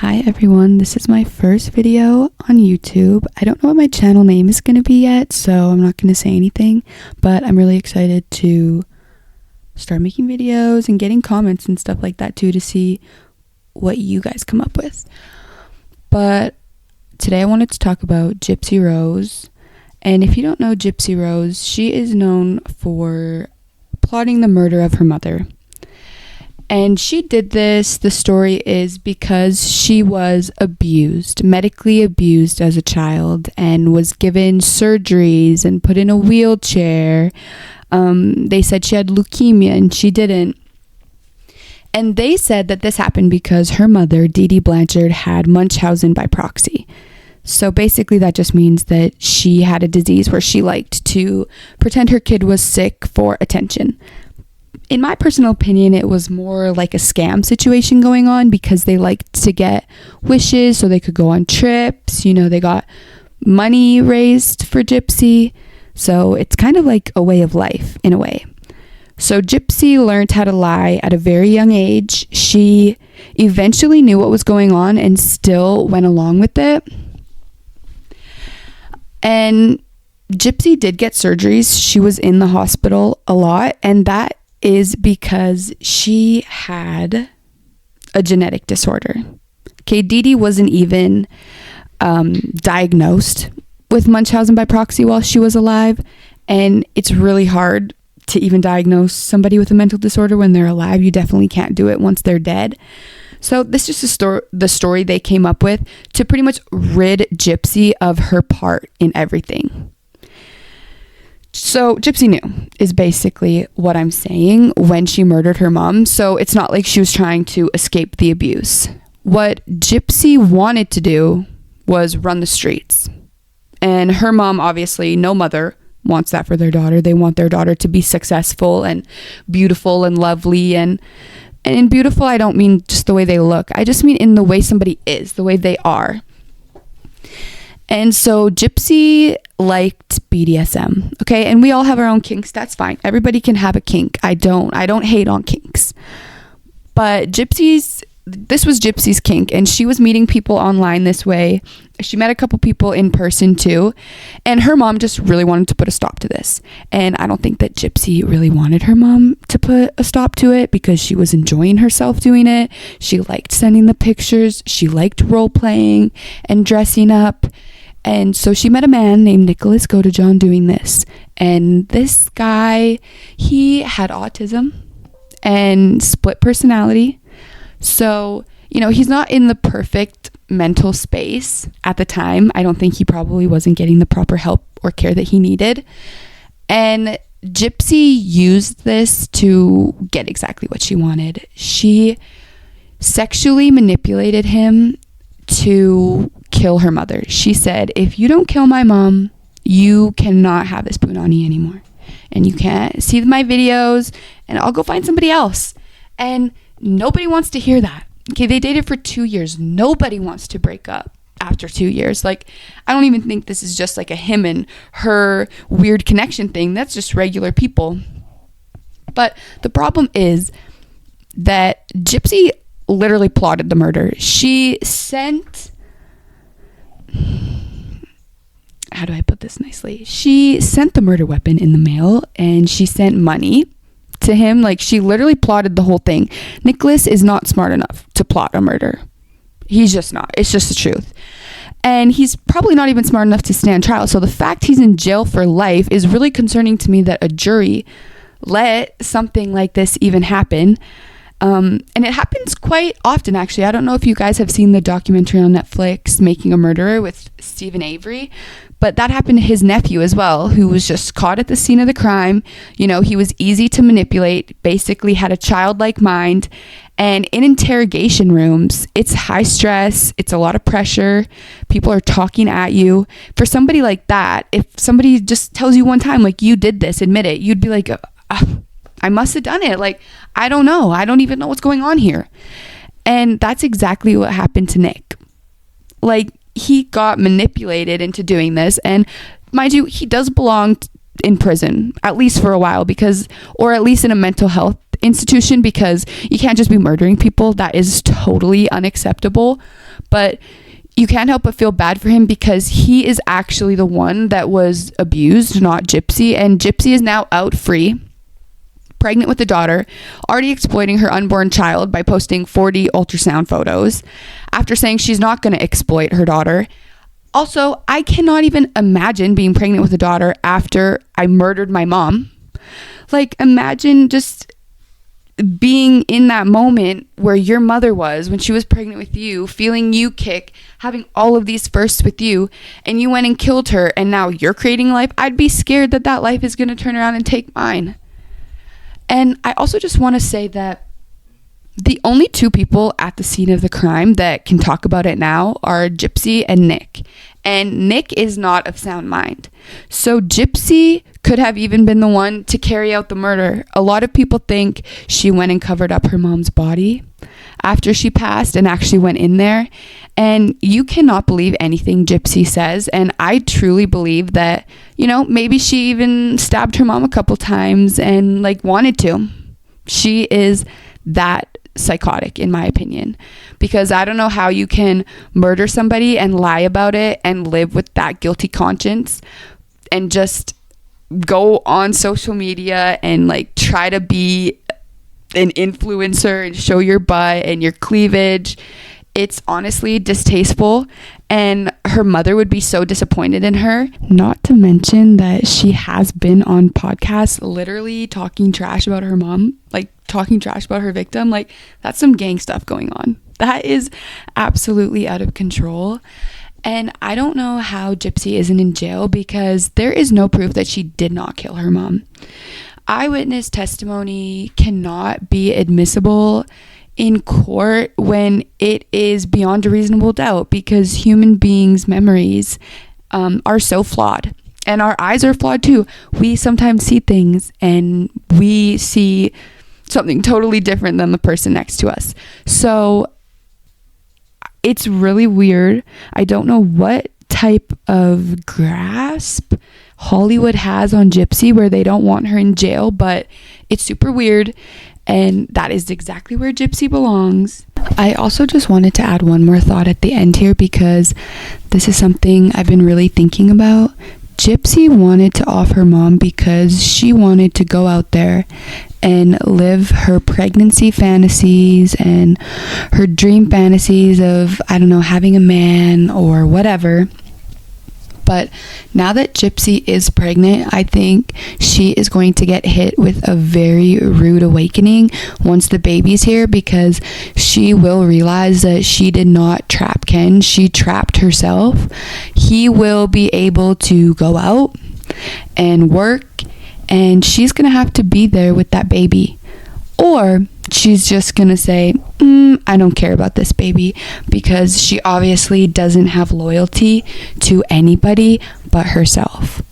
Hi everyone, this is my first video on YouTube. I don't know what my channel name is going to be yet, so I'm not going to say anything, but I'm really excited to start making videos and getting comments and stuff like that too, to see what you guys come up with. But today I wanted to talk about Gypsy Rose. And if you don't know Gypsy Rose, she is known for plotting the murder of her mother. And she did this, the story is because she was abused, medically abused as a child, and was given surgeries and put in a wheelchair. They said she had leukemia and she didn't. And they said that this happened because her mother, Dee Dee Blanchard, had Munchausen by proxy. So basically that just means that she had a disease where she liked to pretend her kid was sick for attention. In my personal opinion, it was more like a scam situation going on because they liked to get wishes so they could go on trips. You know, they got money raised for Gypsy. So it's kind of like a way of life in a way. So Gypsy learned how to lie at a very young age. She eventually knew what was going on and still went along with it. And Gypsy did get surgeries. She was in the hospital a lot, and that is because she had a genetic disorder. Okay, Dee Dee wasn't even diagnosed with Munchausen by proxy while she was alive, and it's really hard to even diagnose somebody with a mental disorder when they're alive. You definitely can't do it once they're dead. So this is just the story they came up with to pretty much rid Gypsy of her part in everything. So Gypsy knew is basically what I'm saying when she murdered her mom. So it's not like she was trying to escape the abuse. What Gypsy wanted to do was run the streets. And her mom, obviously, no mother wants that for their daughter. They want their daughter to be successful and beautiful and lovely. And in beautiful, I don't mean just the way they look. I just mean in the way somebody is, the way they are. And so Gypsy liked BDSM, okay? And we all have our own kinks. That's fine. Everybody can have a kink. I don't hate on kinks. But this was Gypsy's kink, and she was meeting people online this way. She met a couple people in person too, and her mom just really wanted to put a stop to this. And I don't think that Gypsy really wanted her mom to put a stop to it because she was enjoying herself doing it. She liked sending the pictures. She liked role playing and dressing up. And so she met a man named Nicholas Godejohn doing this. And this guy, he had autism and split personality. So, you know, he's not in the perfect mental space at the time. I don't think he probably wasn't getting the proper help or care that he needed. And Gypsy used this to get exactly what she wanted. She sexually manipulated him to kill her mother. She said, if you don't kill my mom, you cannot have this punani anymore. And you can't see my videos, and I'll go find somebody else. And nobody wants to hear that. Okay, they dated for 2 years. Nobody wants to break up after 2 years. Like, I don't even think this is just like a him and her weird connection thing. That's just regular people. But the problem is that Gypsy literally plotted the murder. She sent... How do I put this nicely? She sent the murder weapon in the mail, and she sent money to him. Like, she literally plotted the whole thing. Nicholas is not smart enough to plot a murder. He's just not. It's just the truth. And he's probably not even smart enough to stand trial. So the fact he's in jail for life is really concerning to me, that a jury let something like this even happen. And it happens quite often, actually. I don't know if you guys have seen the documentary on Netflix, Making a Murderer, with Stephen Avery, but that happened to his nephew as well, who was just caught at the scene of the crime. You know, he was easy to manipulate, basically had a childlike mind. And in interrogation rooms, it's high stress, it's a lot of pressure, people are talking at you. For somebody like that, if somebody just tells you one time, like, you did this, admit it, you'd be like, I must have done it. Like, I don't know. I don't even know what's going on here. And that's exactly what happened to Nick. Like, he got manipulated into doing this. And mind you, he does belong in prison, at least for a while, or at least in a mental health institution, because you can't just be murdering people. That is totally unacceptable. But you can't help but feel bad for him, because he is actually the one that was abused, not Gypsy. And Gypsy is now out free, pregnant with a daughter, already exploiting her unborn child by posting 40 ultrasound photos after saying she's not going to exploit her daughter. Also, I cannot even imagine being pregnant with a daughter after I murdered my mom. Like, imagine just being in that moment where your mother was when she was pregnant with you, feeling you kick, having all of these firsts with you, and you went and killed her, and now you're creating life. I'd be scared that that life is going to turn around and take mine. And I also just want to say that the only two people at the scene of the crime that can talk about it now are Gypsy and Nick. And Nick is not of sound mind. So Gypsy could have even been the one to carry out the murder. A lot of people think she went and covered up her mom's body after she passed and actually went in there. And you cannot believe anything Gypsy says. And I truly believe that, you know, maybe she even stabbed her mom a couple times and like wanted to. She is that psychotic, in my opinion, because I don't know how you can murder somebody and lie about it and live with that guilty conscience and just go on social media and like try to be an influencer and show your butt and your cleavage. It's honestly distasteful, and her mother would be so disappointed in her. Not to mention that she has been on podcasts literally talking trash about her mom, like talking trash about her victim. Like, that's some gang stuff going on. That is absolutely out of control. And I don't know how Gypsy isn't in jail, because there is no proof that she did not kill her mom. Eyewitness testimony cannot be admissible in court when it is beyond a reasonable doubt, because human beings' memories are so flawed, and our eyes are flawed too. We sometimes see things and we see something totally different than the person next to us. So it's really weird. I don't know what type of grasp Hollywood has on Gypsy where they don't want her in jail, but it's super weird. And that is exactly where Gypsy belongs. I also just wanted to add one more thought at the end here, because this is something I've been really thinking about. Gypsy wanted to off her mom because she wanted to go out there and live her pregnancy fantasies and her dream fantasies of, I don't know, having a man or whatever. But now that Gypsy is pregnant, I think she is going to get hit with a very rude awakening once the baby's here, because she will realize that she did not trap Ken. She trapped herself. He will be able to go out and work, and she's going to have to be there with that baby. Or she's just going to say, I don't care about this baby, because she obviously doesn't have loyalty to anybody but herself.